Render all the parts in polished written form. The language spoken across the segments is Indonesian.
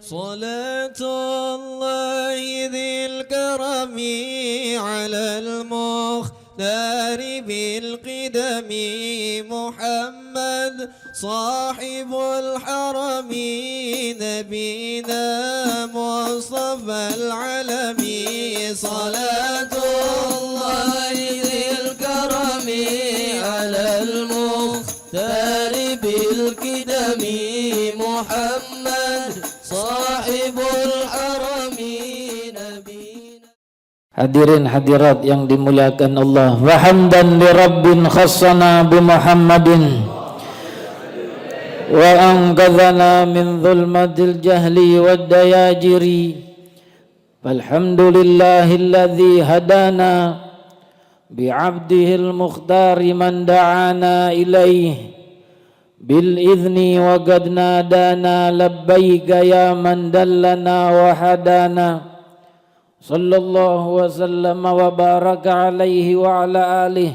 صلاة الله ذي الكرم على المختار بالقدم محمد صاحب الحرم نبينا مصطفى العلم صلاة الله ذي الكرم على المختار بالقدم محمد Sahibul Harami Nabina. Hadirin hadirat yang dimuliakan Allah, wa hamdan li rabbin khassana bi Muhammadin wa anqadhana min dhulmatil jahli wad dayajiri. Walhamdulillahilladzi hadana bi 'abdihil mukhtari man da'ana ilaihi bil idzni wa qad nadana labbaika ya man dallana wa hadana sallallahu wa sallama wa baraka alaihi wa ala alihi.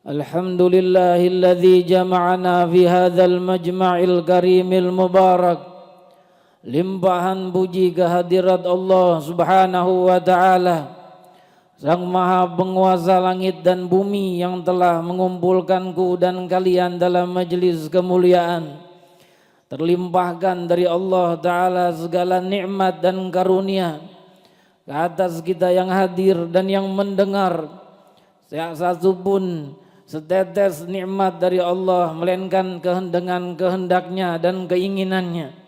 Alhamdulillahilladzi jama'ana fi hadzal majma'il karimil mubarak. Limpahan puji kehadirat Allah Subhanahu wa taala, Sang Maha Penguasa langit dan bumi yang telah mengumpulkanku dan kalian dalam majelis kemuliaan. Terlimpahkan dari Allah Ta'ala segala nikmat dan karunia ke atas kita yang hadir dan yang mendengar. Satu pun setetes nikmat dari Allah melainkan dengan kehendaknya dan keinginannya.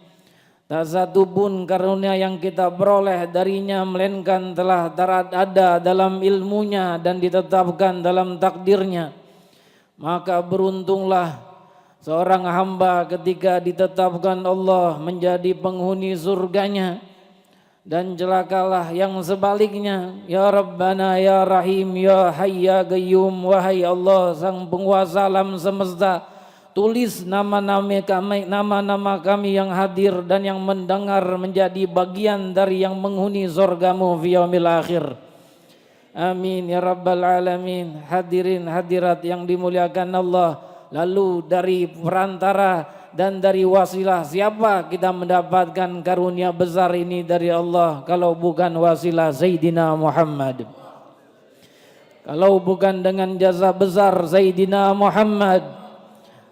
Tak satu pun karunia yang kita peroleh darinya melainkan telah ada dalam ilmunya dan ditetapkan dalam takdirnya. Maka beruntunglah seorang hamba ketika ditetapkan Allah menjadi penghuni surganya, dan celakalah yang sebaliknya. Ya Rabbana ya Rahim ya Hayy ya Qayyum, wahai Allah Sang Penguasa alam semesta, tulis nama-nama kami yang hadir dan yang mendengar menjadi bagian dari yang menghuni surgamu fi yaumil akhir. Amin ya rabbal alamin. Hadirin hadirat yang dimuliakan Allah, lalu dari perantara dan dari wasilah siapa kita mendapatkan karunia besar ini dari Allah kalau bukan wasilah Sayyidina Muhammad? Kalau bukan dengan jasa besar Sayyidina Muhammad,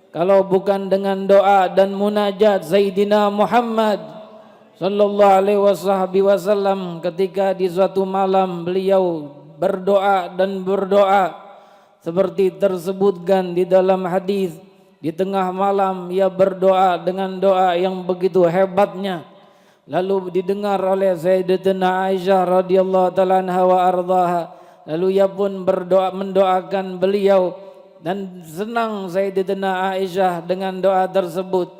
kalau bukan dengan doa dan munajat Sayyidina Muhammad sallallahu alaihi wasallam ketika di suatu malam beliau berdoa dan berdoa seperti tersebutkan di dalam hadis, di tengah malam ia berdoa dengan doa yang begitu hebatnya, lalu didengar oleh Sayyidatina Aisyah radhiyallahu taala anha wa ardhaha, lalu ia pun berdoa mendoakan beliau. Dan senang Sayyidatina Aisyah dengan doa tersebut.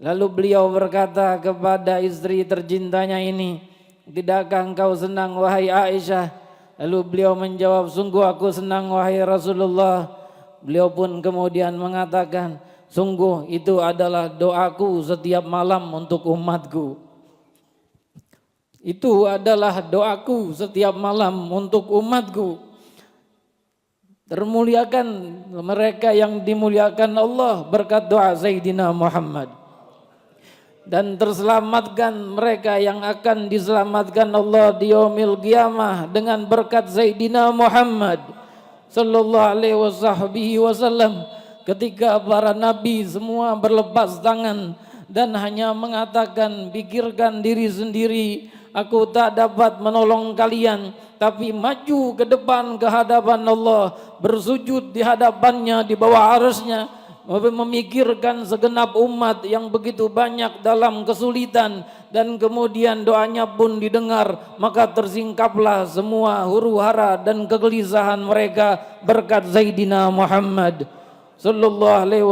Lalu beliau berkata kepada istri tercintanya ini, tidakkah engkau senang wahai Aisyah? Lalu beliau menjawab, sungguh aku senang wahai Rasulullah. Beliau pun kemudian mengatakan, sungguh itu adalah doaku setiap malam untuk umatku. Itu adalah doaku setiap malam untuk umatku. Termuliakan mereka yang dimuliakan Allah berkat doa Sayyidina Muhammad, dan terselamatkan mereka yang akan diselamatkan Allah di yaumil qiyamah dengan berkat Sayyidina Muhammad sallallahu alaihi wasallam. Ketika para nabi semua berlepas tangan dan hanya mengatakan, pikirkan diri sendiri, aku tak dapat menolong kalian, tapi maju ke depan ke hadapan Allah, bersujud di hadapannya di bawah arasnya, memikirkan segenap umat yang begitu banyak dalam kesulitan, dan kemudian doanya pun didengar, maka tersingkaplah semua huru-hara dan kegelisahan mereka berkat Sayyidina Muhammad sallallahu alaihi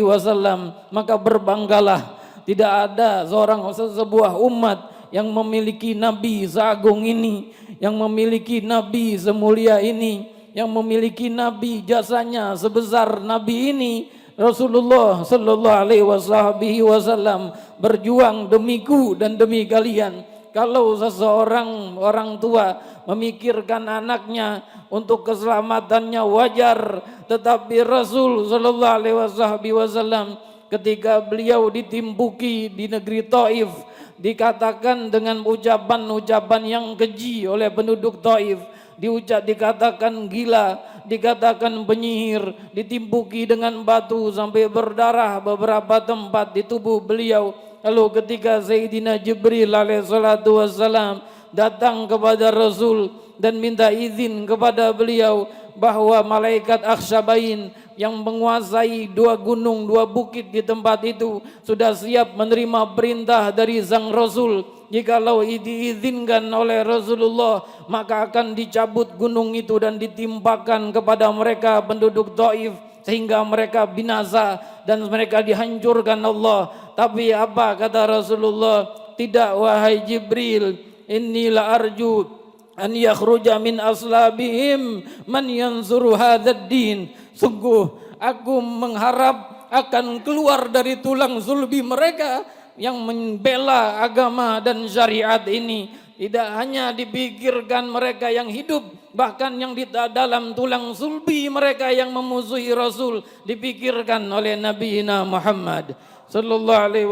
wasallam. Maka berbanggalah, tidak ada sebuah umat yang memiliki Nabi seagung ini, yang memiliki Nabi semulia ini, yang memiliki Nabi jasanya sebesar Nabi ini. Rasulullah sallallahu alaihi wasallam berjuang demiku dan demi kalian. Kalau seseorang orang tua memikirkan anaknya untuk keselamatannya wajar, tetapi Rasul sallallahu alaihi wasallam ketika beliau ditimbuki di negeri Taif dikatakan dengan ucapan-ucapan yang keji oleh penduduk Taif, dikatakan gila, dikatakan penyihir, ditimpuki dengan batu sampai berdarah beberapa tempat di tubuh beliau. Lalu ketika Sayyidina Jibril alaihissalatu wassalam datang kepada Rasul dan minta izin kepada beliau bahwa malaikat Akhsyabain yang menguasai 2 gunung, 2 bukit di tempat itu sudah siap menerima perintah dari sang Rasul. Jikalau diizinkan oleh Rasulullah, maka akan dicabut gunung itu dan ditimpakan kepada mereka penduduk Taif sehingga mereka binasa dan mereka dihancurkan Allah. Tapi apa kata Rasulullah? Tidak, wahai Jibril, inni la arju an yakhruja min aslabihim man yansuru hadzal din. Sungguh aku mengharap akan keluar dari tulang sulbi mereka yang membela agama dan syariat ini. Tidak hanya dipikirkan mereka yang hidup, bahkan yang di dalam tulang sulbi mereka yang memusuhi Rasul dipikirkan oleh Nabi Muhammad sallallahu alaihi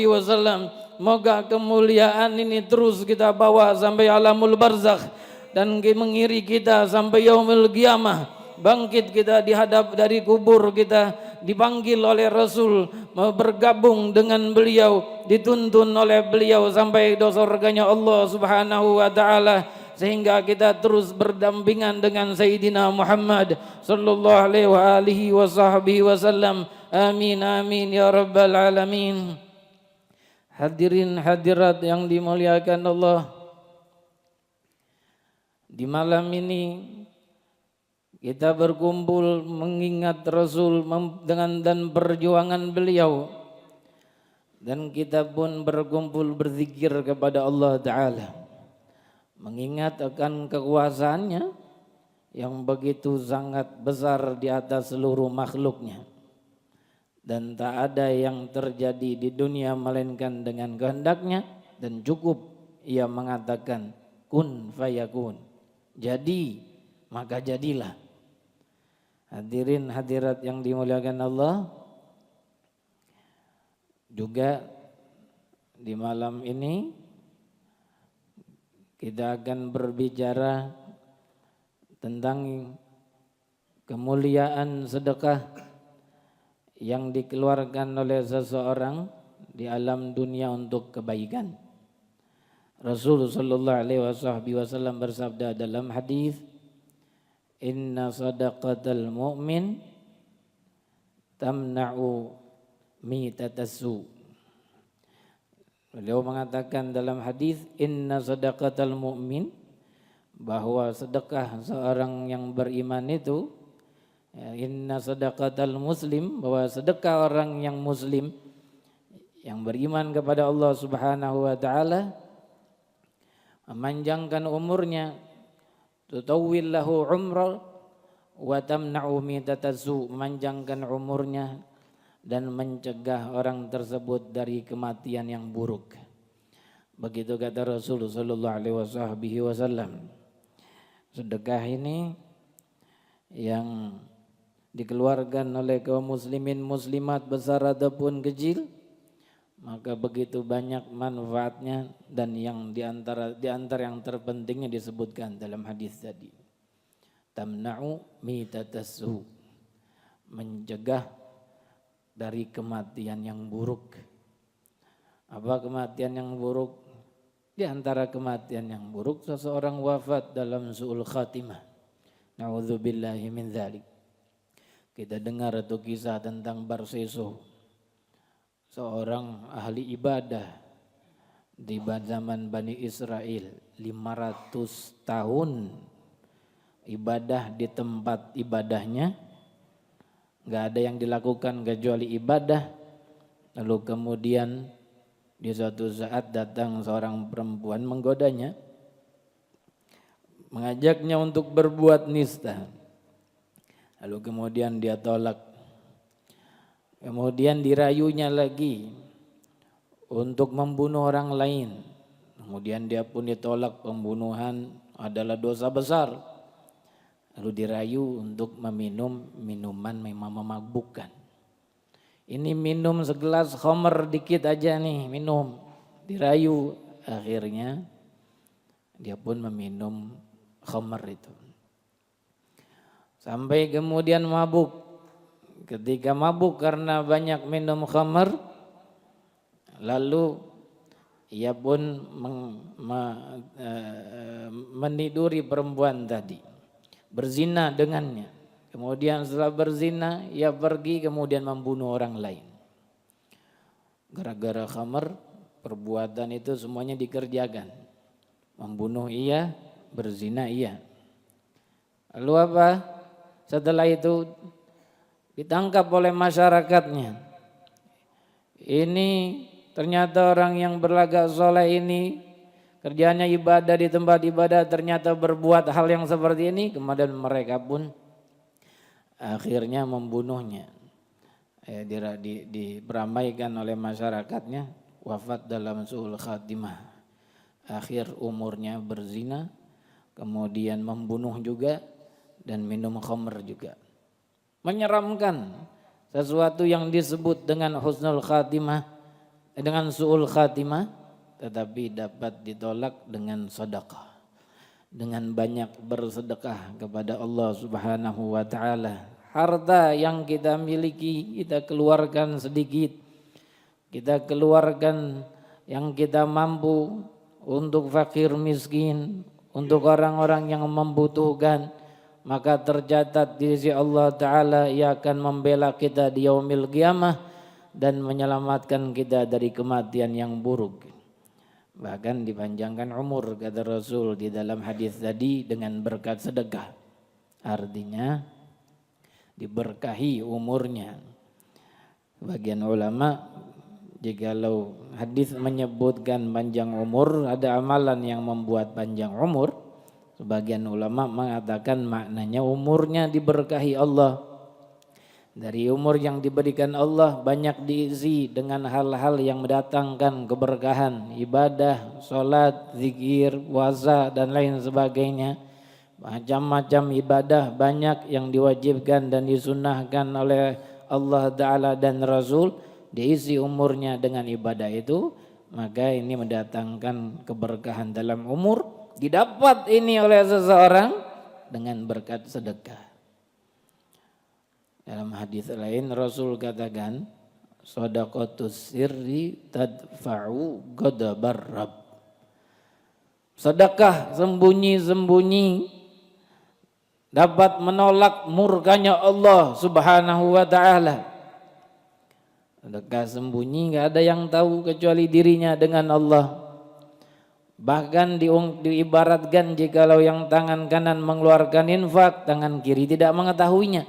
wasallam. Moga kemuliaan ini terus kita bawa sampai alamul barzakh dan mengiri kita sampai yaumul qiyamah. Bangkit kita dihadap dari kubur kita, dipanggil oleh Rasul, bergabung dengan beliau, dituntun oleh beliau sampai di surganya Allah Subhanahu wa taala, sehingga kita terus berdampingan dengan Sayyidina Muhammad sallallahu alaihi wasallam. Amin amin ya rabbal alamin. Hadirin hadirat yang dimuliakan Allah, di malam ini kita berkumpul mengingat Rasul dan perjuangan beliau, dan kita pun berkumpul berzikir kepada Allah Ta'ala, mengingat akan kekuasaannya yang begitu sangat besar di atas seluruh makhluknya, dan tak ada yang terjadi di dunia melainkan dengan kehendaknya, dan cukup ia mengatakan kun fayakun, jadi maka jadilah. Hadirin hadirat yang dimuliakan Allah, juga di malam ini kita akan berbicara tentang kemuliaan sedekah yang dikeluarkan oleh seseorang di alam dunia untuk kebaikan. Rasul sallallahu alaihi wasallam bersabda dalam hadis, inna sadaqatal mu'min tamna'u mitatassu. Beliau mengatakan dalam hadis, inna sadaqatal mu'min, bahwa sedekah seorang yang beriman itu, inna sadaqatal muslim, bahwa sedekah orang yang muslim yang beriman kepada Allah Subhanahu wa taala memanjangkan umurnya, tutawwil lahu umra wa tamna'u mitatassu, memanjangkan umurnya dan mencegah orang tersebut dari kematian yang buruk. Begitu kata Rasulullah sallallahu alaihi wasallam. Sedekah ini yang dikeluarkan oleh kaum muslimin muslimat besar ataupun kecil, maka begitu banyak manfaatnya, dan yang di antara yang terpentingnya disebutkan dalam hadis tadi. Tamna'u mitatassu, mencegah dari kematian yang buruk. Apa kematian yang buruk? Di antara kematian yang buruk, seseorang wafat dalam su'ul khatimah. Na'udzubillahi min dzalik. Kita dengar itu kisah tentang Barseso, seorang ahli ibadah di zaman Bani Israel, 500 tahun ibadah di tempat ibadahnya, nggak ada yang dilakukan kecuali ibadah. Lalu kemudian di suatu saat datang seorang perempuan menggodanya, mengajaknya untuk berbuat nista. Lalu kemudian dia tolak. Kemudian dirayunya lagi untuk membunuh orang lain. Kemudian dia pun ditolak, pembunuhan adalah dosa besar. Lalu dirayu untuk meminum minuman memang memabukkan. Ini minum segelas khamr dikit aja nih minum. dirayu, akhirnya dia pun meminum khamar itu. Sampai kemudian mabuk. Ketika mabuk karena banyak minum khamar, lalu ia pun meniduri perempuan tadi, berzina dengannya. Kemudian setelah berzina, ia pergi kemudian membunuh orang lain. Gara-gara khamar, perbuatan itu semuanya dikerjakan. Membunuh iya, berzina iya. Lalu apa? Setelah itu ditangkap oleh masyarakatnya. Ini ternyata orang yang berlagak soleh ini kerjanya ibadah di tempat ibadah, ternyata berbuat hal yang seperti ini. Kemudian mereka pun akhirnya membunuhnya. Diberamaikan oleh masyarakatnya, wafat dalam su'ul khatimah. Akhir umurnya berzina, kemudian membunuh juga dan minum khamr juga. Menyeramkan, sesuatu yang disebut dengan husnul khatimah, dengan su'ul khatimah, tetapi dapat ditolak dengan sedekah, dengan banyak bersedekah kepada Allah Subhanahu wa taala. Harta yang kita miliki kita keluarkan sedikit, kita keluarkan yang kita mampu untuk fakir miskin, untuk orang-orang yang membutuhkan, maka tercatat di sisi Allah Ta'ala, ia akan membela kita di yaumil qiyamah dan menyelamatkan kita dari kematian yang buruk. Bahkan dipanjangkan umur, kata Rasul di dalam hadis tadi, dengan berkat sedekah. Artinya diberkahi umurnya. Bagian ulama, jikalau hadis menyebutkan panjang umur, ada amalan yang membuat panjang umur. Sebagian ulama mengatakan maknanya umurnya diberkahi Allah. Dari umur yang diberikan Allah banyak diisi dengan hal-hal yang mendatangkan keberkahan, ibadah, sholat, zikir, puasa dan lain sebagainya. Macam-macam ibadah banyak yang diwajibkan dan disunnahkan oleh Allah Ta'ala dan Rasul, diisi umurnya dengan ibadah itu, maka ini mendatangkan keberkahan dalam umur. Didapat ini oleh seseorang dengan berkat sedekah. Dalam hadis lain Rasul katakan, shadaqatus sirri tadfa'u ghadabar rabb. Sedekah sembunyi-sembunyi dapat menolak murkanya Allah Subhanahu wa taala. Sedekah sembunyi enggak ada yang tahu kecuali dirinya dengan Allah. Bahkan diibaratkan jikalau yang tangan kanan mengeluarkan infak, tangan kiri tidak mengetahuinya.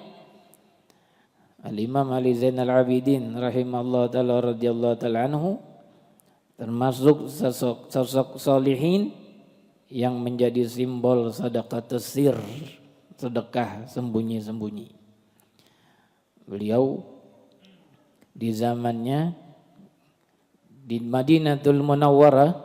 Al-Imam Ali Zainal Abidin rahimahullah ta'ala radhiyallahu ta'ala anhu termasuk sosok solihin yang menjadi simbol sedekatus sir, sedekah sembunyi-sembunyi. Beliau di zamannya di Madinatul Munawwarah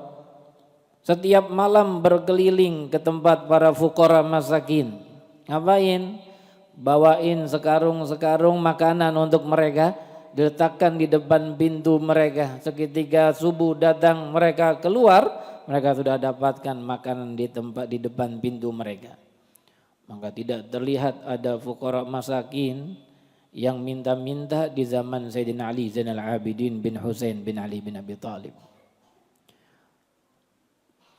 setiap malam berkeliling ke tempat para fuqara masakin. Ngapain? Bawain sekarung-sekarung makanan untuk mereka, diletakkan di depan pintu mereka. Seketika subuh datang mereka keluar, mereka sudah dapatkan makanan di tempat di depan pintu mereka. Maka tidak terlihat ada fuqara masakin yang minta-minta di zaman Sayyidina Ali Zainal Abidin bin Husain bin Ali bin Abi Thalib.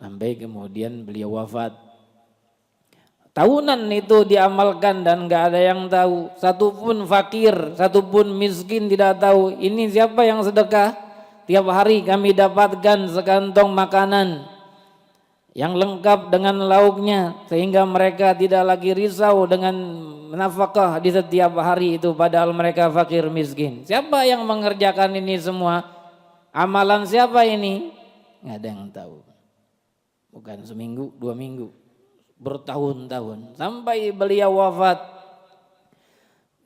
Sampai kemudian beliau wafat. Tahunan itu diamalkan dan enggak ada yang tahu. Satupun fakir, satupun miskin tidak tahu. Ini siapa yang sedekah? Tiap hari kami dapatkan sekantong makanan yang lengkap dengan lauknya, sehingga mereka tidak lagi risau dengan nafkah di setiap hari itu, padahal mereka fakir miskin. Siapa yang mengerjakan ini semua? Amalan siapa ini? Enggak ada yang tahu. Bukan seminggu, 2 minggu, bertahun-tahun sampai beliau wafat.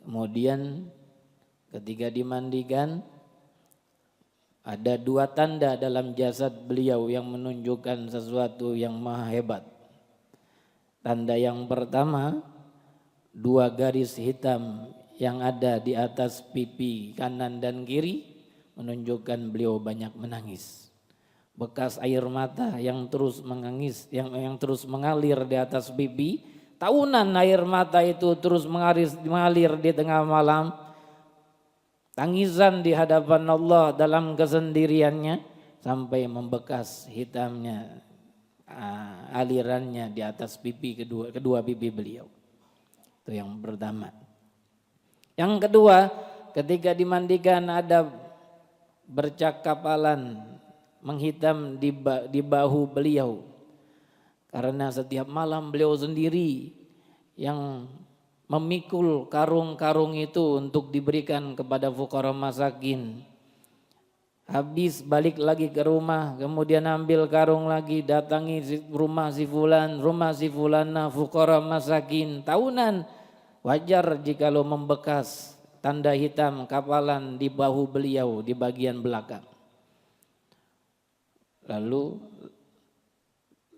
Kemudian ketika dimandikan, ada 2 tanda dalam jasad beliau yang menunjukkan sesuatu yang maha hebat. Tanda yang pertama, 2 garis hitam yang ada di atas pipi kanan dan kiri menunjukkan beliau banyak menangis. bekas air mata yang terus mengangis, yang terus mengalir di atas pipi. Tahunan air mata itu terus mengalir di tengah malam. Tangisan di hadapan Allah dalam kesendiriannya sampai membekas hitamnya alirannya di atas pipi kedua pipi beliau. Itu yang pertama. Yang kedua, ketika dimandikan ada bercak kapalan menghitam di bahu beliau. Karena setiap malam beliau sendiri yang memikul karung-karung itu untuk diberikan kepada fuqara masakin. Habis balik lagi ke rumah, kemudian ambil karung lagi, datangi rumah si fulan, rumah si fulana, fuqara masakin. Tahunan wajar jikalau membekas tanda hitam kapalan di bahu beliau di bagian belakang. Lalu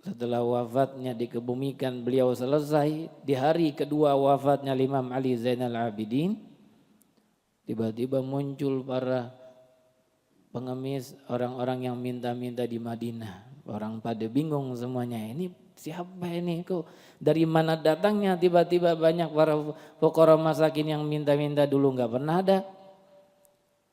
setelah wafatnya dikebumikan beliau selesai, di hari kedua wafatnya Imam Ali Zainal Abidin, tiba-tiba muncul para pengemis, orang-orang yang minta-minta di Madinah. Orang pada bingung semuanya, ini siapa ini, kok dari mana datangnya tiba-tiba banyak para fuqara masakin yang minta-minta, dulu nggak pernah ada.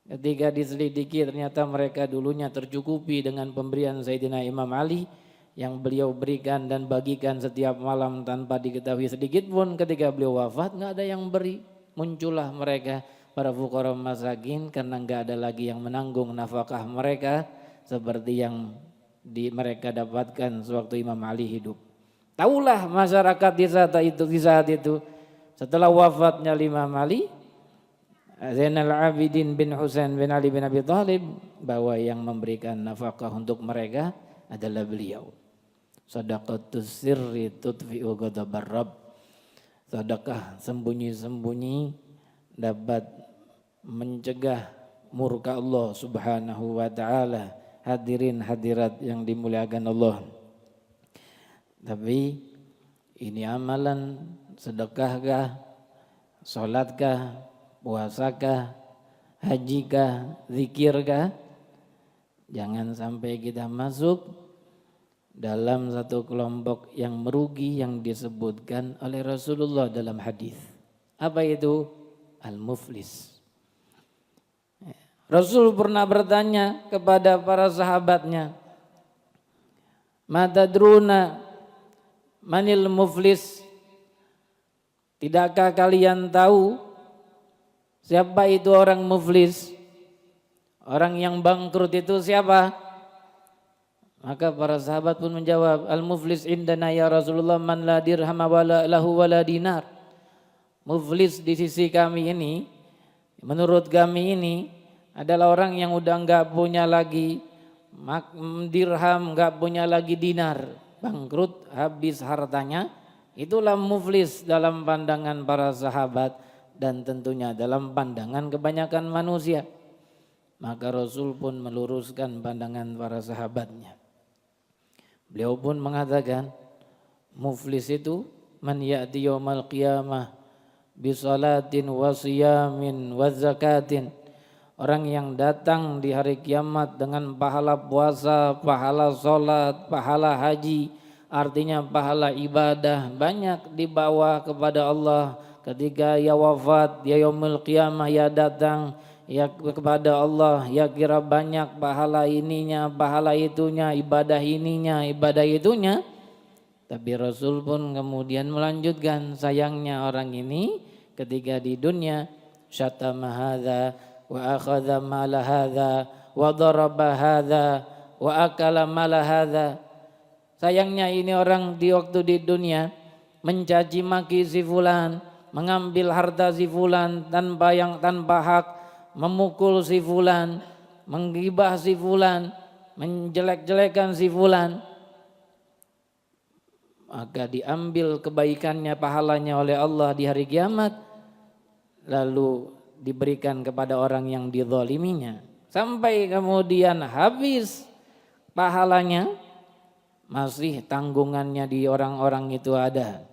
Ketika diselidiki ternyata mereka dulunya tercukupi dengan pemberian Sayyidina Imam Ali yang beliau berikan dan bagikan setiap malam tanpa diketahui sedikit pun. Ketika beliau wafat nggak ada yang beri, muncullah mereka para fuqara masakin karena nggak ada lagi yang menanggung nafkah mereka seperti yang mereka dapatkan sewaktu Imam Ali hidup. Taulah masyarakat di saat itu setelah wafatnya Imam Ali Zainal Abidin bin Husain bin Ali bin Abi Thalib bahwa yang memberikan nafkah untuk mereka adalah beliau. Shadaqatus sirri tudfi'u ghadabar Rabb. Sedekah sembunyi-sembunyi dapat mencegah murka Allah Subhanahu wa taala. Hadirin hadirat yang dimuliakan Allah. Tapi ini amalan sedekahkah, salatkah, puasakah, hajikah, zikirkah? Jangan sampai kita masuk dalam satu kelompok yang merugi yang disebutkan oleh Rasulullah dalam hadis. Apa itu? Al-muflis. Rasul pernah bertanya kepada para sahabatnya, "Ma tadruna manil muflis?" Tidakkah kalian tahu siapa itu orang muflis? Orang yang bangkrut itu siapa? Maka para sahabat pun menjawab, "Al-muflis indana ya Rasulullah man la dirham wala lahu wala dinar." Muflis di sisi kami ini, menurut kami ini adalah orang yang udah enggak punya lagi dirham, enggak punya lagi dinar, bangkrut, habis hartanya. Itulah muflis dalam pandangan para sahabat dan tentunya dalam pandangan kebanyakan manusia. Maka Rasul pun meluruskan pandangan para sahabatnya. Beliau pun mengatakan, muflis itu man ya'ti yaumal qiyamah bi salatin wa siyamin wa zakatin. Orang yang datang di hari kiamat dengan pahala puasa, pahala salat, pahala haji, artinya pahala ibadah banyak dibawa kepada Allah. Ketika ia wafat, ya yaumul qiyamah, ia datang ya kepada Allah, ya kira banyak pahala ininya, pahala itunya, ibadah ininya, ibadah itunya. Tapi Rasul pun kemudian melanjutkan, sayangnya orang ini ketika di dunia syatama hadza wa akhadha mala hadza wa daraba hadza wa akala mala hadza. Sayangnya ini orang di waktu di dunia mencaci maki si fulan, mengambil harta si fulan tanpa hak, memukul si fulan, menggibah si fulan, menjelek-jelekan si fulan. Maka diambil kebaikannya, pahalanya oleh Allah di hari kiamat, lalu diberikan kepada orang yang dizaliminya. Sampai kemudian habis pahalanya, masih tanggungannya di orang-orang itu ada.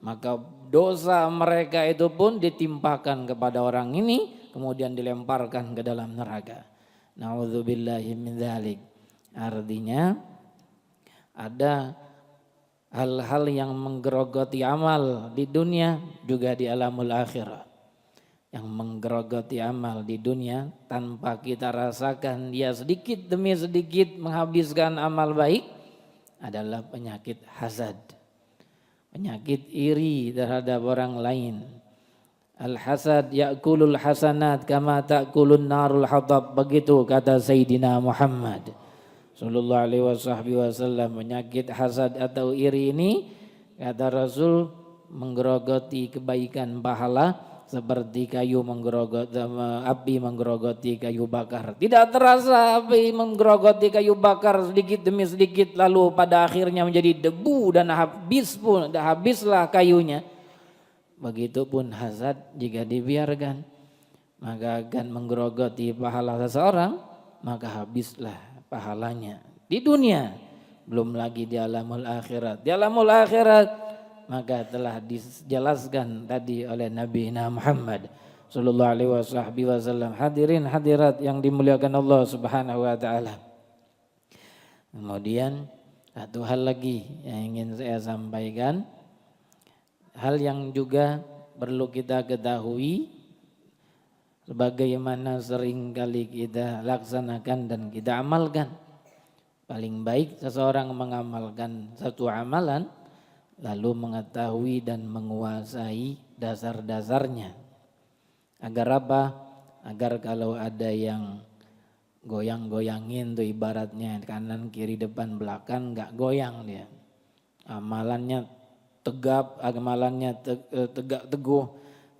Maka dosa mereka itu pun ditimpakan kepada orang ini, kemudian dilemparkan ke dalam neraka. Nauzubillahi min dzalik. Artinya ada hal-hal yang menggerogoti amal di dunia juga di alamul akhirah. Yang menggerogoti amal di dunia tanpa kita rasakan dia sedikit demi sedikit menghabiskan amal baik adalah penyakit hasad. Penyakit iri terhadap orang lain. Al-hasad ya'kulul hasanat kama ta'kulun narul hatab. Begitu kata Sayyidina Muhammad sallallahu alaihi wasallam. Penyakit hasad atau iri ini kata Rasul menggerogoti kebaikan pahala seperti api menggerogoti kayu bakar. Tidak terasa api menggerogoti kayu bakar sedikit demi sedikit lalu pada akhirnya menjadi debu dan habislah kayunya. Begitupun hasad jika dibiarkan maka akan menggerogoti pahala seseorang, maka habislah pahalanya di dunia, belum lagi di alamul akhirat. Di alamul akhirat maka telah dijelaskan tadi oleh Nabi Muhammad sallallahu alaihi wasallam. Hadirin hadirat yang dimuliakan Allah Subhanahu wa taala. Kemudian satu hal lagi yang ingin saya sampaikan, hal yang juga perlu kita ketahui sebagaimana sering kali kita laksanakan dan kita amalkan. Paling baik seseorang mengamalkan satu amalan lalu mengetahui dan menguasai dasar-dasarnya. Agar apa? Agar kalau ada yang goyang-goyangin tuh ibaratnya kanan kiri depan belakang enggak goyang dia. Amalannya tegap, amalannya tegak teguh,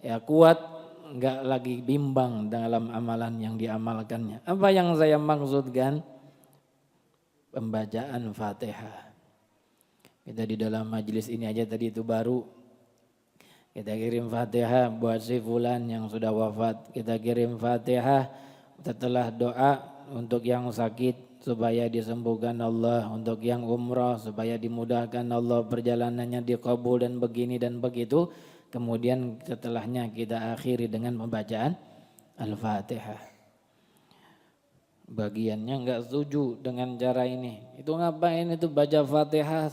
ya kuat, enggak lagi bimbang dalam amalan yang diamalkannya. Apa yang saya maksudkan? Pembacaan Fatihah. Kita di dalam majelis ini aja tadi itu baru kita kirim Fatihah buat si fulan yang sudah wafat. Kita kirim Fatihah setelah doa untuk yang sakit supaya disembuhkan Allah, untuk yang umrah supaya dimudahkan Allah perjalanannya dikabul dan begini dan begitu. Kemudian setelahnya kita akhiri dengan pembacaan Al-Fatihah. Bagiannya enggak setuju dengan cara ini. Itu ngapain itu baca Fatihah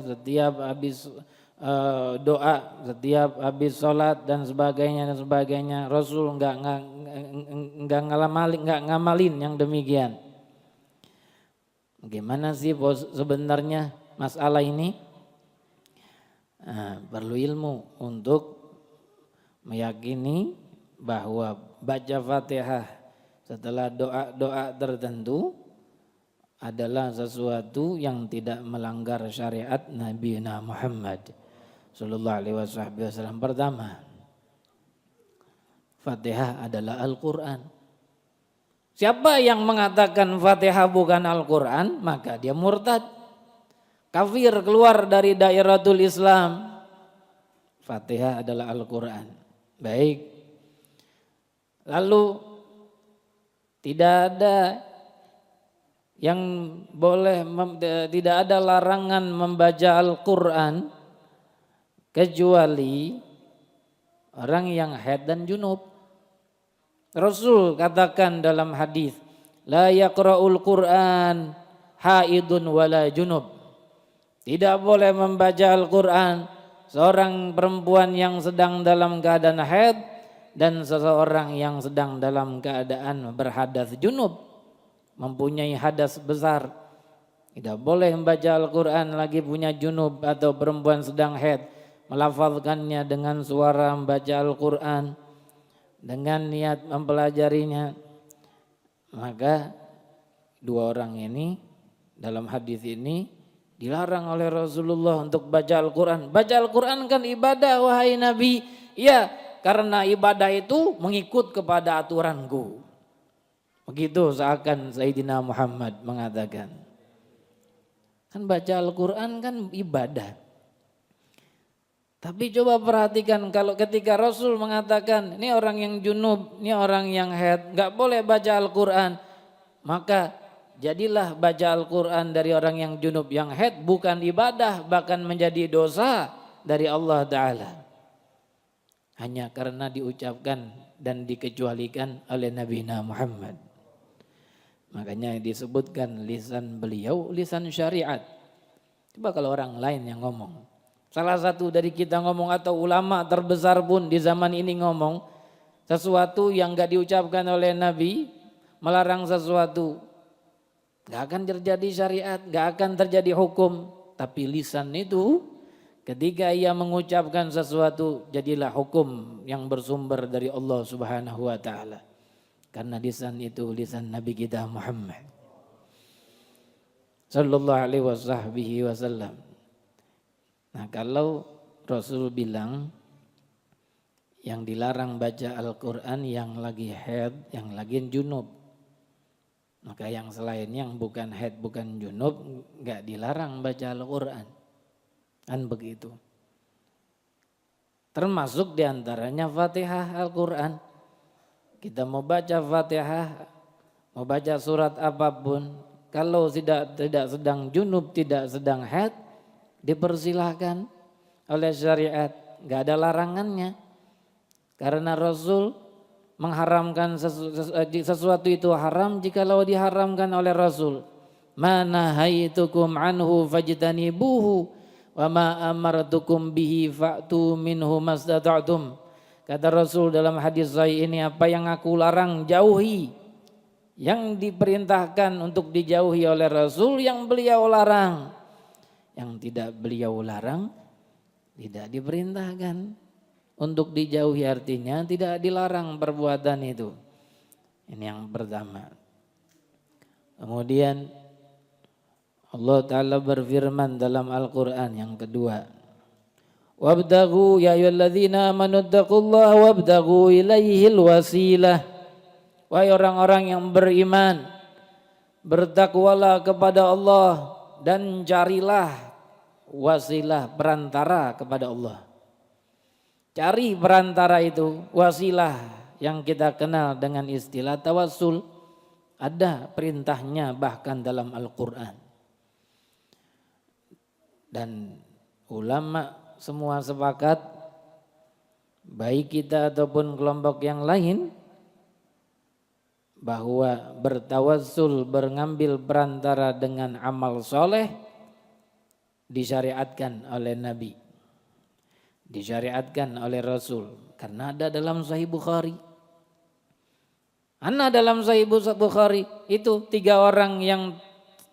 setiap habis doa, setiap habis sholat dan sebagainya. Rasul enggak ngamalin yang demikian. Bagaimana sih sebenarnya masalah ini? Perlu ilmu untuk meyakini bahwa baca Fatihah setelah doa-doa tertentu adalah sesuatu yang tidak melanggar syariat Nabi Muhammad sallallahu alaihi wasallam. Pertama, Fatihah adalah Al-Quran. Siapa yang mengatakan Fatihah bukan Al-Quran, maka dia murtad, kafir, keluar dari dairatul Islam. Fatihah adalah Al-Quran. Baik. Lalu tidak ada yang boleh, tidak ada larangan membaca Al-Quran kecuali orang yang haid dan junub. Rasul katakan dalam hadis, la yaqra'ul Quran haidun wala junub. Tidak boleh membaca Al-Quran seorang perempuan yang sedang dalam keadaan haid dan seseorang yang sedang dalam keadaan berhadas junub, mempunyai hadas besar. Tidak boleh membaca Al-Quran lagi punya junub atau perempuan sedang haid, melafalkannya dengan suara membaca Al-Quran dengan niat mempelajarinya. Maka dua orang ini dalam hadis ini dilarang oleh Rasulullah untuk baca Al-Quran. Baca Al-Quran kan ibadah wahai Nabi. Ya, karena ibadah itu mengikut kepada aturanku. Begitu seakan Sayyidina Muhammad mengatakan. Kan baca Al-Quran kan ibadah. Tapi coba perhatikan kalau ketika Rasul mengatakan ini orang yang junub, ini orang yang haid, gak boleh baca Al-Quran. Maka jadilah baca Al-Quran dari orang yang junub, yang haid bukan ibadah, bahkan menjadi dosa dari Allah Ta'ala. Hanya karena diucapkan dan dikecualikan oleh Nabi Muhammad. Makanya disebutkan lisan beliau lisan syariat. Coba kalau orang lain yang ngomong. Salah satu dari kita ngomong atau ulama terbesar pun di zaman ini ngomong sesuatu yang gak diucapkan oleh Nabi, melarang sesuatu, gak akan terjadi syariat, gak akan terjadi hukum. Tapi lisan itu ketika ia mengucapkan sesuatu jadilah hukum yang bersumber dari Allah Subhanahu wa taala. Karena lisan itu lisan Nabi kita Muhammad sallallahu alaihi wasallam. Nah, kalau Rasul bilang yang dilarang baca Al-Qur'an yang lagi haid, yang lagi junub. Maka yang selain yang bukan haid, bukan junub enggak dilarang baca Al-Qur'an. Kan begitu. Termasuk diantaranya Fatihah Al-Qur'an. Kita mau baca Fatihah, mau baca surat apapun, kalau tidak sedang junub, tidak sedang haid, dipersilahkan oleh syariat, enggak ada larangannya. Karena Rasul mengharamkan sesuatu itu haram jikalau diharamkan oleh Rasul. Ma nahaitukum anhu fajtanibuhu wa ma amartukum bihi fa'tu minhu mastata'tum. Kata Rasul dalam hadis sahih ini, apa yang aku larang jauhi. Yang diperintahkan untuk dijauhi oleh Rasul yang beliau larang. Yang tidak beliau larang tidak diperintahkan. Untuk dijauhi artinya tidak dilarang perbuatan itu. Ini yang pertama. Kemudian Allah Ta'ala berfirman dalam Al-Quran yang kedua. Wabtaghu ya ayyuhalladzina amanu taqullaha wabtaghu ilaihil wasilah. Wahai orang-orang yang beriman, bertakwalah kepada Allah dan carilah wasilah, perantara kepada Allah. Cari perantara itu, wasilah yang kita kenal dengan istilah tawassul. Ada perintahnya bahkan dalam Al-Quran. Dan ulama semua sepakat, baik kita ataupun kelompok yang lain, bahwa bertawassul, mengambil perantara dengan amal soleh disyariatkan oleh Nabi, disyariatkan oleh Rasul. Karena ada dalam Sahih Bukhari. Dalam Sahih Bukhari itu 3 orang yang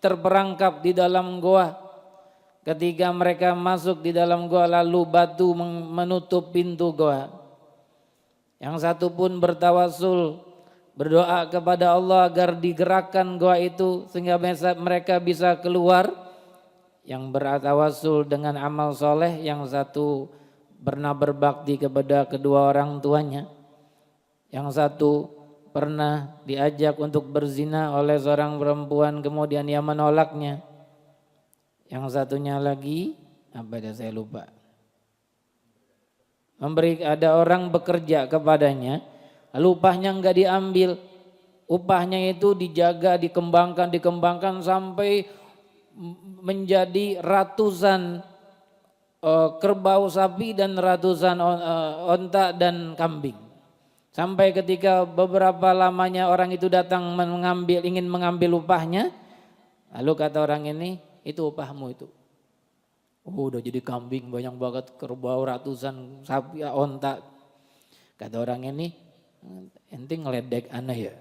terperangkap di dalam goa. Ketika mereka masuk di dalam goa lalu batu menutup pintu goa. Yang satu pun bertawassul, berdoa kepada Allah agar digerakkan goa itu sehingga mereka bisa keluar. Yang bertawassul dengan amal soleh, yang satu pernah berbakti kepada kedua orang tuanya. Yang satu pernah diajak untuk berzina oleh seorang perempuan kemudian ia menolaknya. Yang satunya lagi, apa dah saya lupa. Ada orang bekerja kepadanya, lalu upahnya enggak diambil. Upahnya itu dijaga, dikembangkan sampai menjadi ratusan kerbau sapi dan ratusan onta dan kambing. Sampai ketika beberapa lamanya orang itu datang ingin mengambil upahnya, lalu kata orang ini, itu upahmu itu. Oh, udah jadi kambing banyak banget, kerbau ratusan sapi, onta. Kata orang ini, ente ngeledek aneh ya.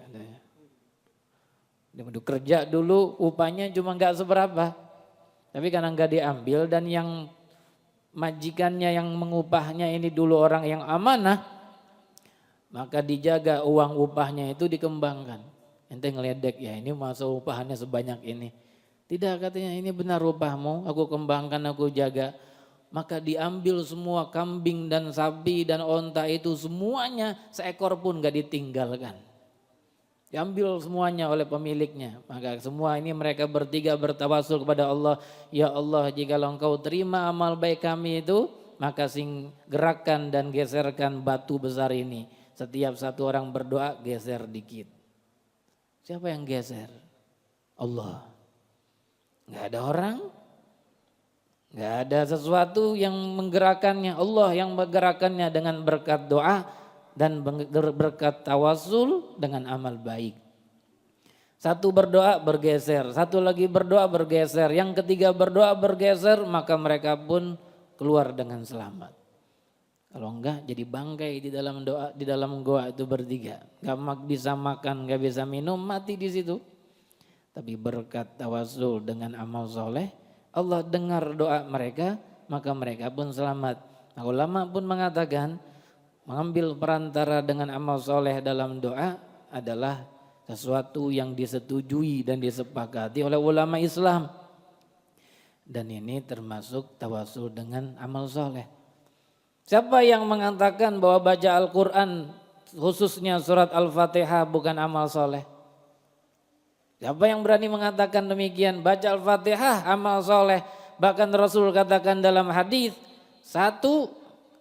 Dia kerja dulu upahnya cuma enggak seberapa. Tapi karena enggak diambil dan yang majikannya yang mengupahnya ini dulu orang yang amanah, maka dijaga uang upahnya itu dikembangkan. Ente ngeledek ya, ini masa upahannya sebanyak ini. Tidak, katanya ini benar upahmu, aku kembangkan, aku jaga. Maka diambil semua kambing dan sapi dan onta itu semuanya, seekor pun gak ditinggalkan. Diambil semuanya oleh pemiliknya. Maka semua ini mereka bertiga bertawassul kepada Allah. Ya Allah, jika engkau terima amal baik kami itu, maka gerakkan dan geserkan batu besar ini. Setiap satu orang berdoa geser dikit. Siapa yang geser? Allah. Gak ada orang, gak ada sesuatu yang menggerakkannya. Allah yang menggerakkannya dengan berkat doa dan berkat tawassul dengan amal baik. Satu berdoa bergeser, satu lagi berdoa bergeser, yang ketiga berdoa bergeser, maka mereka pun keluar dengan selamat. Kalau enggak jadi bangkai di dalam doa, di dalam goa itu bertiga. Gak bisa makan, gak bisa minum, mati di situ. Tapi berkat tawasul dengan amal soleh, Allah dengar doa mereka, maka mereka pun selamat. Nah, ulama pun mengatakan mengambil perantara dengan amal soleh dalam doa adalah sesuatu yang disetujui dan disepakati oleh ulama Islam. Dan ini termasuk tawasul dengan amal soleh. Siapa yang mengatakan bahwa baca Al-Quran khususnya surat Al-Fatihah bukan amal soleh? Siapa yang berani mengatakan demikian? Baca Al-Fatihah amal soleh. Bahkan Rasul katakan dalam hadis, satu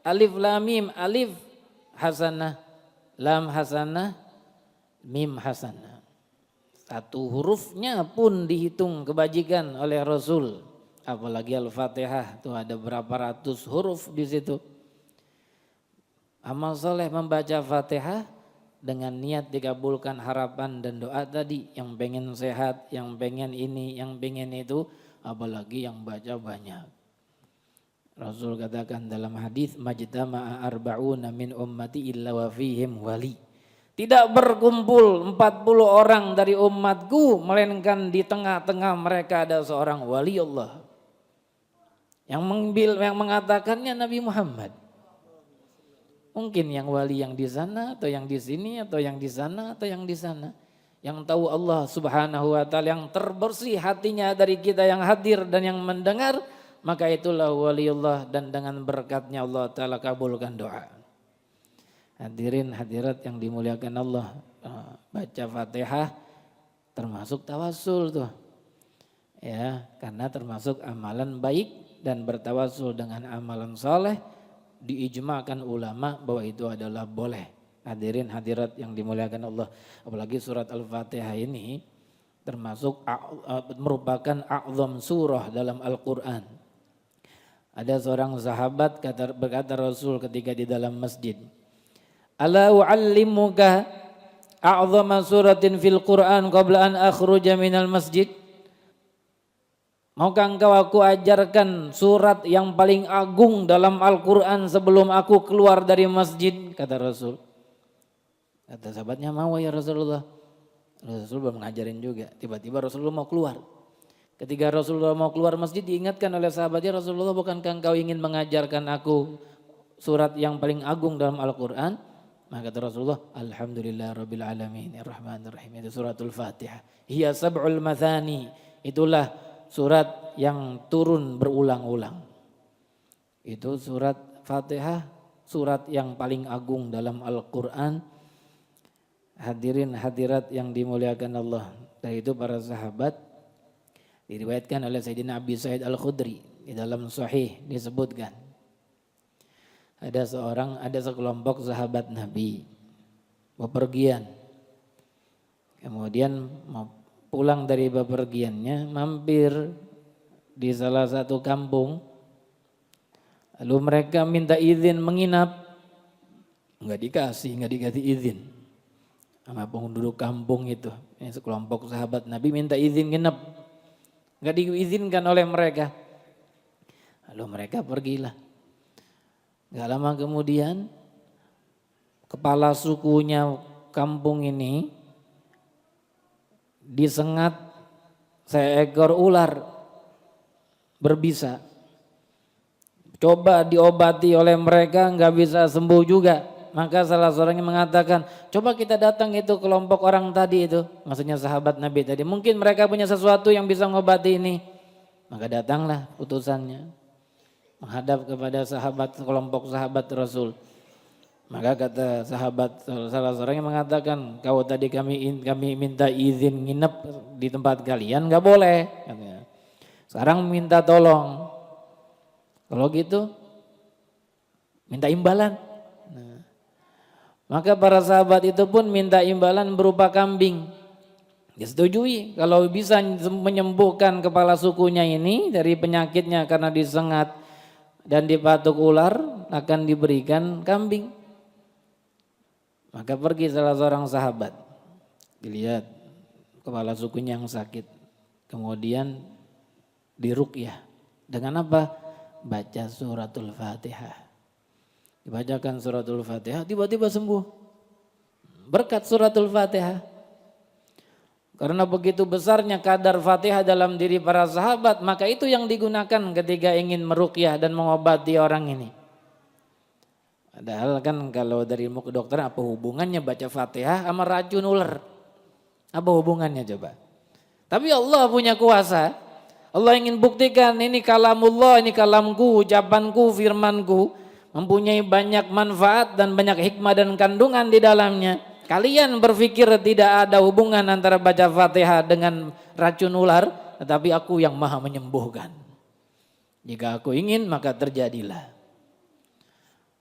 alif lam mim, alif hasanah, lam hasanah, mim hasanah. Satu hurufnya pun dihitung kebajikan oleh Rasul. Apalagi Al-Fatihah itu ada berapa ratus huruf di situ. Amal soleh membaca Fatihah dengan niat dikabulkan harapan dan doa tadi. Yang pengen sehat, yang pengen ini, yang pengen itu. Apalagi yang baca banyak. Rasul katakan dalam hadis, majtama'a arba'una min ummati illa wa fihim wali. Tidak berkumpul 40 orang dari umatku, melainkan di tengah-tengah mereka ada seorang wali Allah. Yang mengatakannya Nabi Muhammad. Mungkin yang wali yang di sana atau yang di sini atau yang di sana atau yang di sana. Yang tahu Allah Subhanahu wa taala, yang terbersih hatinya dari kita yang hadir dan yang mendengar, maka itulah waliullah, dan dengan berkatnya Allah taala kabulkan doa. Hadirin hadirat yang dimuliakan Allah, baca Fatihah termasuk tawasul tuh. Ya, karena termasuk amalan baik dan bertawasul dengan amalan soleh. Diijma'kan ulama bahwa itu adalah boleh. Hadirin hadirat yang dimuliakan Allah. Apalagi surat Al-Fatihah ini termasuk merupakan a'zam surah dalam Al-Quran. Ada seorang sahabat berkata Rasul ketika di dalam masjid, ala u'allimuka a'zama suratin fil Quran qabla an akhruja minal masjid. Maukah engkau aku ajarkan surat yang paling agung dalam Al-Quran sebelum aku keluar dari masjid, kata Rasul. Kata sahabatnya, mau ya Rasulullah. Rasul belum mengajarin juga. Tiba-tiba Rasulullah mau keluar. Ketika Rasulullah mau keluar masjid, diingatkan oleh sahabatnya, Rasulullah bukankah engkau ingin mengajarkan aku surat yang paling agung dalam Al-Quran? Maka kata Rasulullah, alhamdulillah rabbil alamin ar-rahmanir rahim. Itu suratul Fatihah. Hiya sab'ul mathani. Itulah surat yang turun berulang-ulang. Itu surat Fatihah, surat yang paling agung dalam Al-Quran. Hadirin hadirat yang dimuliakan Allah. Dan itu para sahabat, diriwayatkan oleh Sayyidina Abi Sa'id Al-Khudri. Di dalam Sahih disebutkan. Ada sekelompok sahabat Nabi bepergian. Kemudian pulang dari bepergiannya, mampir di salah satu kampung. Lalu mereka minta izin menginap. Enggak dikasih izin sama penduduk kampung itu. Ini sekelompok sahabat Nabi minta izin nginep. Enggak diizinkan oleh mereka. Lalu mereka pergilah. Enggak lama kemudian kepala sukunya kampung ini disengat seekor ular berbisa. Coba diobati oleh mereka, nggak bisa sembuh juga. Maka salah seorang yang mengatakan, coba kita datang itu kelompok orang tadi itu, maksudnya sahabat Nabi tadi. Mungkin mereka punya sesuatu yang bisa mengobati ini. Maka datanglah utusannya menghadap kepada kelompok sahabat Rasul. Maka kata sahabat salah seorang yang mengatakan, kau tadi kami minta izin nginep di tempat kalian, nggak boleh. Katanya. Sekarang minta tolong. Kalau gitu minta imbalan. Nah, maka para sahabat itu pun minta imbalan berupa kambing. Disetujui kalau bisa menyembuhkan kepala sukunya ini dari penyakitnya karena disengat dan dipatuk ular, akan diberikan kambing. Maka pergi salah seorang sahabat, dilihat kepala sukunya yang sakit. Kemudian diruqyah. Dengan apa? Baca suratul Fatihah. Dibacakan suratul Fatihah, tiba-tiba sembuh. Berkat suratul Fatihah. Karena begitu besarnya kadar Fatihah dalam diri para sahabat, maka itu yang digunakan ketika ingin meruqyah dan mengobati orang ini. Padahal kan kalau dari ilmu kedokteran, apa hubungannya baca Fatihah sama racun ular? Apa hubungannya coba? Tapi Allah punya kuasa. Allah ingin buktikan ini kalamullah, ini kalamku, ucapanku, firmanku. Mempunyai banyak manfaat dan banyak hikmah dan kandungan di dalamnya. Kalian berpikir tidak ada hubungan antara baca Fatihah dengan racun ular, tetapi aku yang maha menyembuhkan. Jika aku ingin maka terjadilah.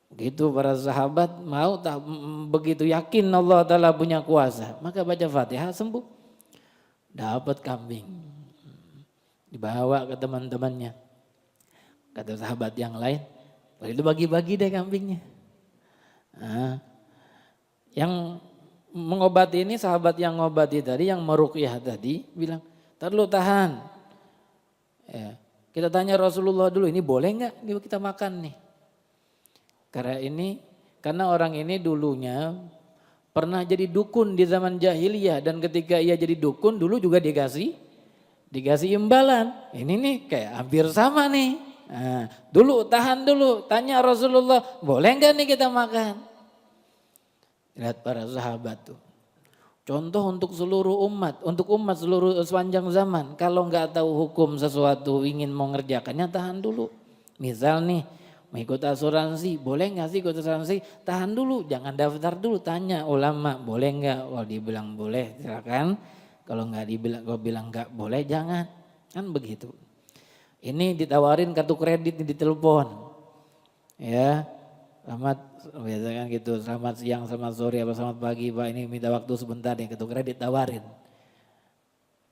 Begitu para sahabat mau tak begitu yakin Allah Ta'ala punya kuasa. Maka baca Fatihah sembuh. Dapat kambing. Dibawa ke teman-temannya. Kata sahabat yang lain, itu bagi-bagi deh kambingnya. Nah, yang mengobati ini sahabat yang mengobati tadi, yang meruqyah tadi bilang, "Tar lu tahan. Ya, kita tanya Rasulullah dulu, ini boleh nggak kita makan nih?" Karena orang ini dulunya pernah jadi dukun di zaman jahiliyah dan ketika ia jadi dukun dulu juga dikasih imbalan. Ini nih kayak hampir sama nih. Nah, tahan dulu, tanya Rasulullah, boleh nggak nih kita makan? Lihat para sahabat tuh. Contoh untuk seluruh umat, seluruh sepanjang zaman. Kalau nggak tahu hukum sesuatu, ingin mau ngerjakannya, tahan dulu. Misal nih, mau ikut asuransi, boleh nggak sih ikut asuransi? Tahan dulu, jangan daftar dulu, tanya ulama, boleh nggak? Kalau dibilang boleh, silakan. Kalau bilang nggak boleh, jangan. Kan begitu. Ini ditawarin kartu kredit di telepon, ya. Selamat, biasa kan gitu, selamat siang, selamat sore, apa selamat pagi Pak, ini minta waktu sebentar nih, kartu kredit tawarin.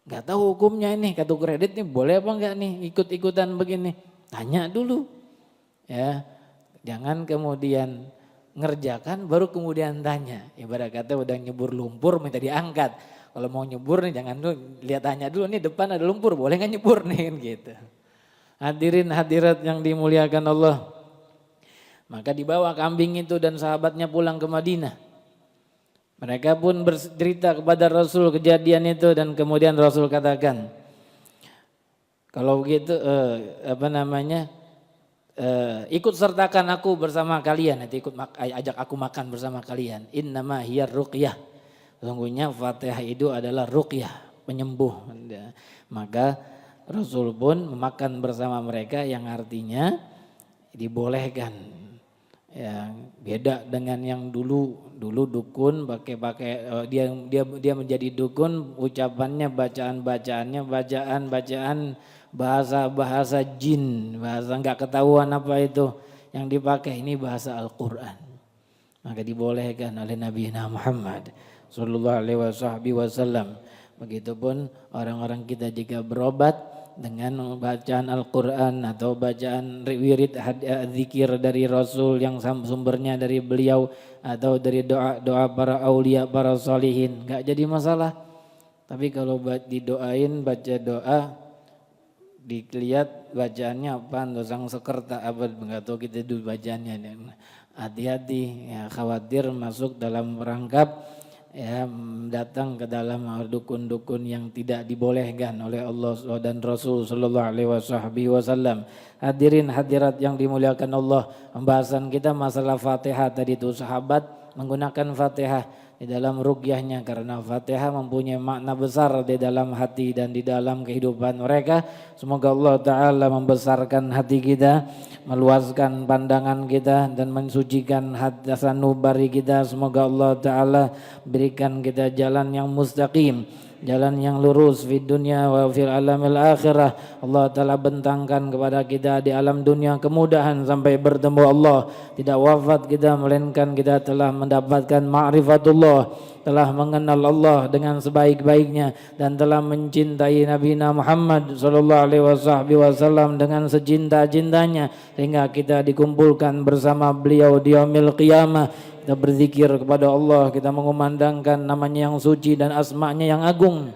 Gak tahu hukumnya ini, kartu kredit nih boleh apa enggak nih ikut-ikutan begini. Tanya dulu, ya. Jangan kemudian ngerjakan baru kemudian tanya. Ibarat kata udah nyebur lumpur minta diangkat. Kalau mau nyebur nih jangan dulu, tanya dulu nih depan ada lumpur, boleh gak nyebur nih gitu. Hadirin hadirat yang dimuliakan Allah. Maka dibawa kambing itu dan sahabatnya pulang ke Madinah. Mereka pun bercerita kepada Rasul kejadian itu dan kemudian Rasul katakan, kalau begitu ikut sertakan aku bersama kalian, nanti ajak aku makan bersama kalian. Innama hiya ruqyah. Sesungguhnya Fatihah itu adalah ruqyah, penyembuh. Maka Rasul pun memakan bersama mereka yang artinya dibolehkan. Ya, beda dengan yang dulu dukun pakai dia menjadi dukun, ucapannya bacaan bahasa jin, bahasa enggak ketahuan apa itu yang dipakai, ini bahasa Al-Qur'an. Maka dibolehkan oleh Nabi Muhammad sallallahu alaihi wasallam. Begitupun orang-orang kita jika berobat dengan bacaan Al-Quran atau bacaan wirid zikir dari Rasul yang sumbernya dari beliau atau dari doa para aulia, para salihin, gak jadi masalah. Tapi kalau didoain baca doa dilihat bacaannya apa, dosang sekerta apa, nggak tahu kita dulu bacaannya. Hati-hati ya, khawatir masuk dalam perangkap ya, datang ke dalam dukun-dukun yang tidak dibolehkan oleh Allah dan Rasul sallallahu alaihi wasallam. Hadirin hadirat yang dimuliakan Allah, pembahasan kita masalah Fatihah tadi itu, sahabat menggunakan Fatihah di dalam ruqyahnya karena Fatihah mempunyai makna besar di dalam hati dan di dalam kehidupan mereka. Semoga Allah Ta'ala membesarkan hati kita, meluaskan pandangan kita dan mensucikan hati sanubari kita. Semoga Allah Ta'ala berikan kita jalan yang mustaqim, jalan yang lurus di dunia wa fil alamil akhirah. Allah Ta'ala bentangkan kepada kita di alam dunia kemudahan sampai bertemu Allah. Tidak wafat kita melainkan kita telah mendapatkan ma'rifatullah, telah mengenal Allah dengan sebaik-baiknya dan telah mencintai Nabi Muhammad sallallahu alaihi wasallam dengan secinta-cintanya sehingga kita dikumpulkan bersama beliau di yaumil qiyamah. Kita berzikir kepada Allah, kita mengumandangkan namanya yang suci dan asma'nya yang agung.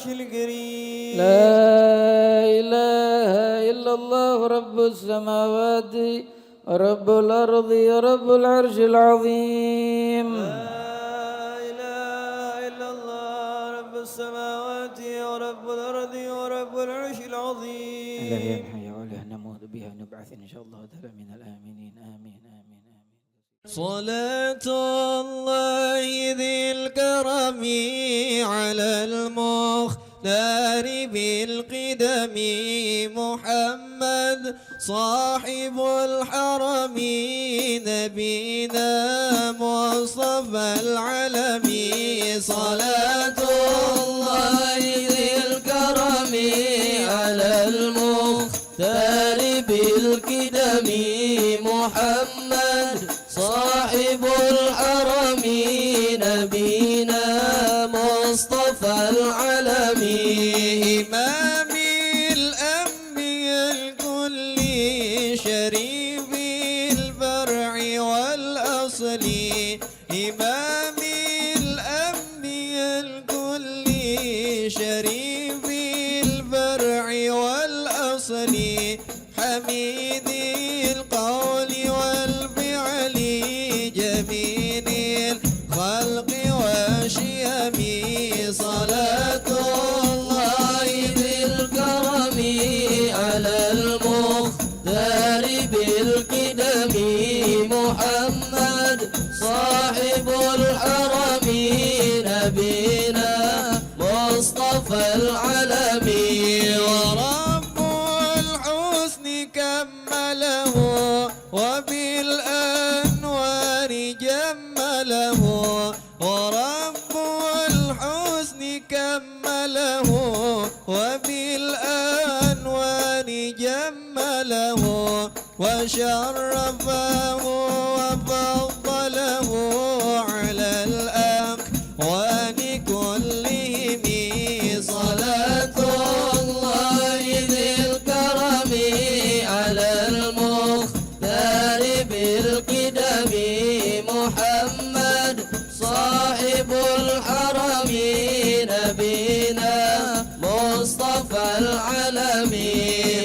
العرش الكريم. لا إله إلا الله رب السماوات ورب الأرض ورب العرش العظيم. لا إله إلا الله رب السماوات ورب الأرض ورب العرش العظيم. لا ينحي ولا نموت بها نبعث إن شاء الله تعالى من الآمنين. آمين آمين آمين. صلاة الله ذي الكرم على المختار بالقدم محمد صاحب الحرم نبينا مصطفى العلم. صلاة الله ذي الكرم على المختار بالقدم محمد صاحب الحرم نبينا مصطفى العلم. إمام الأنبياء الكل شريف الفرع والأصل. إمام الأنبياء الكل شريف الفرع والأصل. حميد القول والفعل جميل الخلق والشيم. صلاة الله ذي الكرم على المختار بالقدم محمد صاحب الحرم نبينا مصطفى العلم. ورب الحسن كمله وبالأنوار جمله. ورب الحسن كمله وبالأنوار جمله. وشرفه وفضله على الأكوان كلهم. صلاة الله ذي الكرم على المختار بالقدم محمد صاحب الحرم نبينا مصطفى العلم.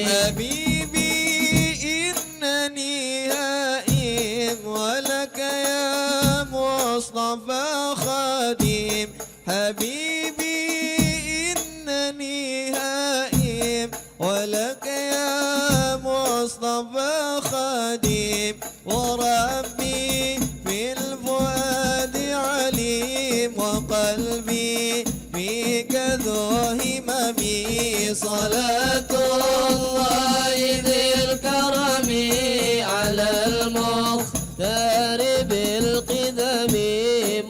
حبيبي إنني هائم ولك يا مصطفى خادم. حبيبي إنني هائم ولك يا مصطفى خادم. وربي في الفؤاد عليم وقلبي فيك ذو همم. صلاة الله ذي الكرم على المختار بالقدم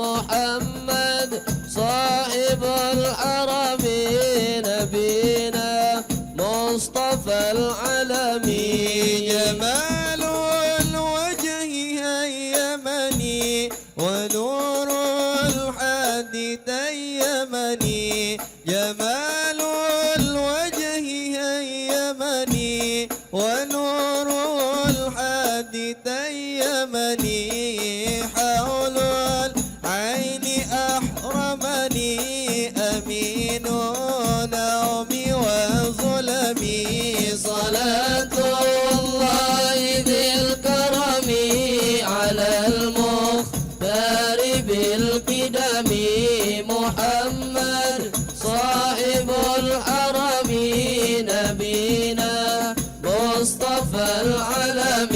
محمد صاحب الحرم نبينا مصطفى العلم. جمال الوجه هيمني ونور الحد تيمني. جمال الوجه هيمني ونور الحد تيمني. حول العين أحرمني أمين نومي وظلمي. صلاة الله ذي الكرم على المختار بالقدم محمد صاحب الحرم نبينا مصطفى العلم.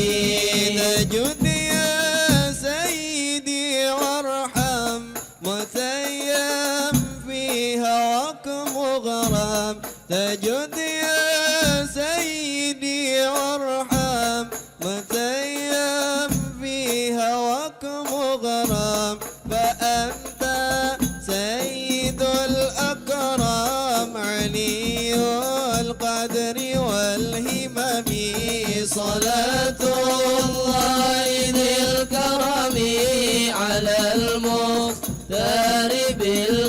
نجد يا سيدي وارحم متيم في هواك مغرم. تجد يا سيدي وارحم متيم في هواك مغرم. فأنت سيد الأكرم علي القدر والهمم. صلاة الله ذي الكرم على المختار بالقدم